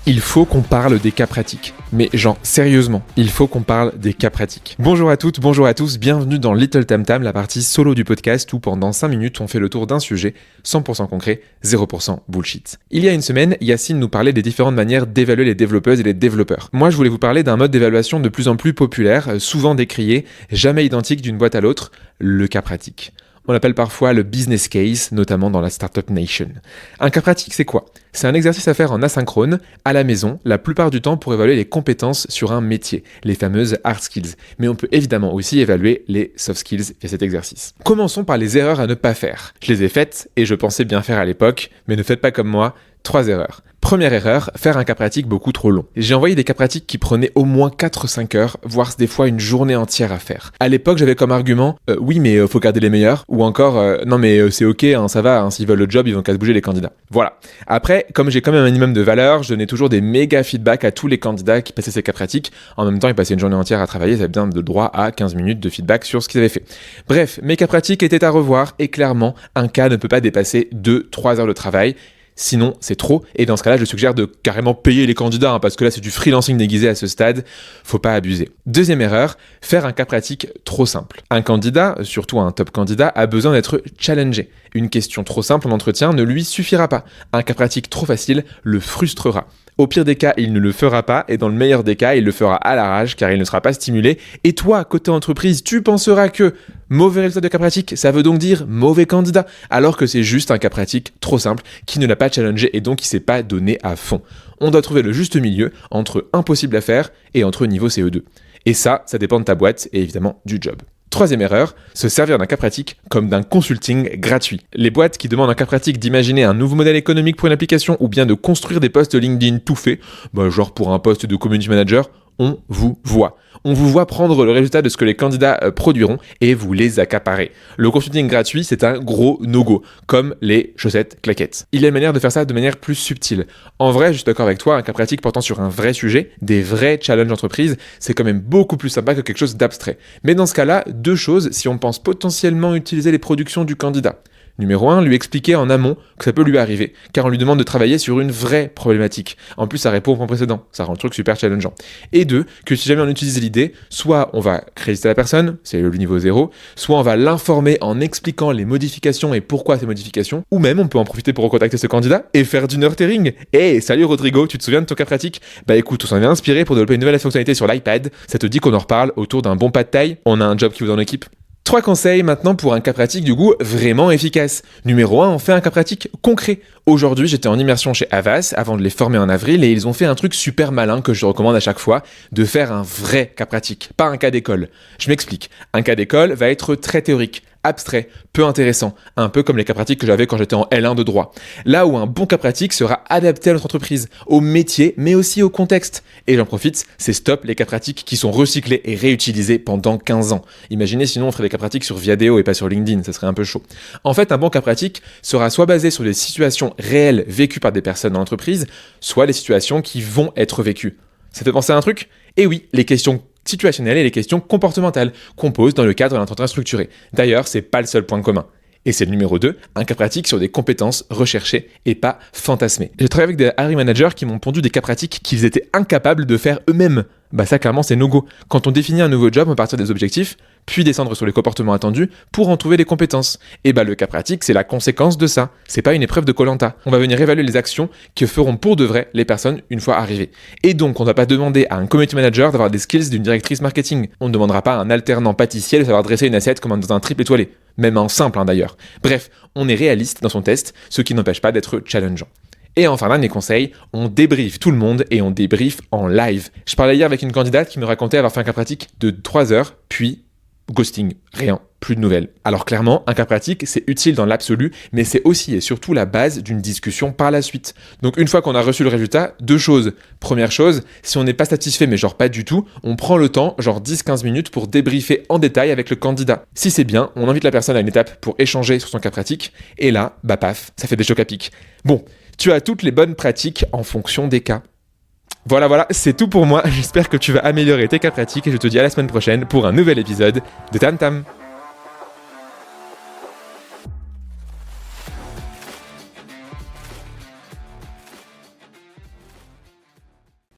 Il faut qu'on parle des cas pratiques. Mais genre, sérieusement, il faut qu'on parle des cas pratiques. Bonjour à toutes, bonjour à tous, bienvenue dans Little Tam Tam, la partie solo du podcast où pendant 5 minutes on fait le tour d'un sujet 100% concret, 0% bullshit. Il y a une semaine, Yacine nous parlait des différentes manières d'évaluer les développeuses et les développeurs. Moi, je voulais vous parler d'un mode d'évaluation de plus en plus populaire, souvent décrié, jamais identique d'une boîte à l'autre, le cas pratique. On l'appelle parfois le business case, notamment dans la Startup Nation. Un cas pratique, c'est quoi ? C'est un exercice à faire en asynchrone, à la maison, la plupart du temps pour évaluer les compétences sur un métier, les fameuses hard skills. Mais on peut évidemment aussi évaluer les soft skills via cet exercice. Commençons par les erreurs à ne pas faire. Je les ai faites et je pensais bien faire à l'époque, mais ne faites pas comme moi. 3 erreurs. Première erreur, faire un cas pratique beaucoup trop long. J'ai envoyé des cas pratiques qui prenaient au moins 4-5 heures, voire des fois une journée entière à faire. À l'époque, j'avais comme argument « Oui, mais faut garder les meilleurs » ou encore « Non, mais c'est ok, hein, ça va, hein, s'ils veulent le job, ils vont qu'à se bouger les candidats. » Voilà. Après, comme j'ai quand même un minimum de valeur, je donnais toujours des méga feedbacks à tous les candidats qui passaient ces cas pratiques. En même temps, ils passaient une journée entière à travailler, ils avaient bien de droit à 15 minutes de feedback sur ce qu'ils avaient fait. Bref, mes cas pratiques étaient à revoir et clairement, un cas ne peut pas dépasser 2-3 heures de travail. Sinon, c'est trop. Et dans ce cas-là, je suggère de carrément payer les candidats, parce que là, c'est du freelancing déguisé à ce stade. Faut pas abuser. Deuxième erreur, faire un cas pratique trop simple. Un candidat, surtout un top candidat, a besoin d'être challengé. Une question trop simple en entretien ne lui suffira pas. Un cas pratique trop facile le frustrera. Au pire des cas, il ne le fera pas, et dans le meilleur des cas, il le fera à l'arrache, car il ne sera pas stimulé. Et toi, côté entreprise, tu penseras que mauvais résultat de cas pratique, ça veut donc dire mauvais candidat, alors que c'est juste un cas pratique trop simple, qui ne l'a pas challengé et donc qui ne s'est pas donné à fond. On doit trouver le juste milieu entre impossible à faire et entre niveau CE2. Et ça dépend de ta boîte et évidemment du job. Troisième erreur, se servir d'un cas pratique comme d'un consulting gratuit. Les boîtes qui demandent un cas pratique d'imaginer un nouveau modèle économique pour une application ou bien de construire des posts LinkedIn tout faits, genre pour un poste de community manager, on vous voit. On vous voit prendre le résultat de ce que les candidats produiront et vous les accaparer. Le consulting gratuit, c'est un gros no-go, comme les chaussettes claquettes. Il y a une manière de faire ça de manière plus subtile. En vrai, je suis d'accord avec toi, un cas pratique portant sur un vrai sujet, des vrais challenges d'entreprise, c'est quand même beaucoup plus sympa que quelque chose d'abstrait. Mais dans ce cas-là, 2 choses si on pense potentiellement utiliser les productions du candidat. Numéro 1, lui expliquer en amont que ça peut lui arriver, car on lui demande de travailler sur une vraie problématique. En plus, ça répond au point précédent, ça rend le truc super challengeant. Et 2, que si jamais on utilise l'idée, soit on va créditer la personne, c'est le niveau 0, soit on va l'informer en expliquant les modifications et pourquoi ces modifications, ou même on peut en profiter pour recontacter ce candidat et faire du nurturing. Hey, salut Rodrigo, tu te souviens de ton cas pratique ? Bah écoute, on s'en est inspiré pour développer une nouvelle fonctionnalité sur l'iPad, ça te dit qu'on en reparle autour d'un bon pas de taille ? On a un job qui vous dans l'équipe ? 3 conseils maintenant pour un cas pratique du coup vraiment efficace. Numéro 1, on fait un cas pratique concret. Aujourd'hui, j'étais en immersion chez Havas avant de les former en avril et ils ont fait un truc super malin que je recommande à chaque fois, de faire un vrai cas pratique, pas un cas d'école. Je m'explique. Un cas d'école va être très théorique, abstrait, peu intéressant, un peu comme les cas pratiques que j'avais quand j'étais en L1 de droit. Là où un bon cas pratique sera adapté à notre entreprise, au métier, mais aussi au contexte. Et j'en profite, c'est stop les cas pratiques qui sont recyclés et réutilisés pendant 15 ans. Imaginez sinon on ferait des cas pratiques sur Viadeo et pas sur LinkedIn, ça serait un peu chaud. En fait, un bon cas pratique sera soit basé sur des situations réelles vécues par des personnes dans l'entreprise, soit des situations qui vont être vécues. Ça fait penser à un truc ? Eh oui, les questions situationnelles et les questions comportementales qu'on pose dans le cadre d'un entretien structuré. D'ailleurs, c'est pas le seul point commun. Et c'est le numéro 2, un cas pratique sur des compétences recherchées et pas fantasmées. J'ai travaillé avec des hiring managers qui m'ont pondu des cas pratiques qu'ils étaient incapables de faire eux-mêmes. Bah ça clairement c'est no-go. Quand on définit un nouveau job, on part des objectifs, puis descendre sur les comportements attendus pour en trouver les compétences. Et bah le cas pratique c'est la conséquence de ça. C'est pas une épreuve de Koh-Lanta. On va venir évaluer les actions que feront pour de vrai les personnes une fois arrivées. Et donc on ne va pas demander à un community manager d'avoir des skills d'une directrice marketing. On ne demandera pas à un alternant pâtissier de savoir dresser une assiette comme dans un triple étoilé. Même en simple d'ailleurs. Bref, on est réaliste dans son test, ce qui n'empêche pas d'être challengeant. Et enfin, dernier conseil, on débriefe tout le monde et on débriefe en live. Je parlais hier avec une candidate qui me racontait avoir fait un cas pratique de 3 heures, puis ghosting, rien, plus de nouvelles. Alors clairement, un cas pratique, c'est utile dans l'absolu, mais c'est aussi et surtout la base d'une discussion par la suite. Donc une fois qu'on a reçu le résultat, 2 choses. Première chose, si on n'est pas satisfait, mais genre pas du tout, on prend le temps, genre 10-15 minutes pour débriefer en détail avec le candidat. Si c'est bien, on invite la personne à une étape pour échanger sur son cas pratique, et là, bah paf, ça fait des chocs à pic. Bon, tu as toutes les bonnes pratiques en fonction des cas. Voilà, c'est tout pour moi. J'espère que tu vas améliorer tes cas pratiques et je te dis à la semaine prochaine pour un nouvel épisode de Tam Tam.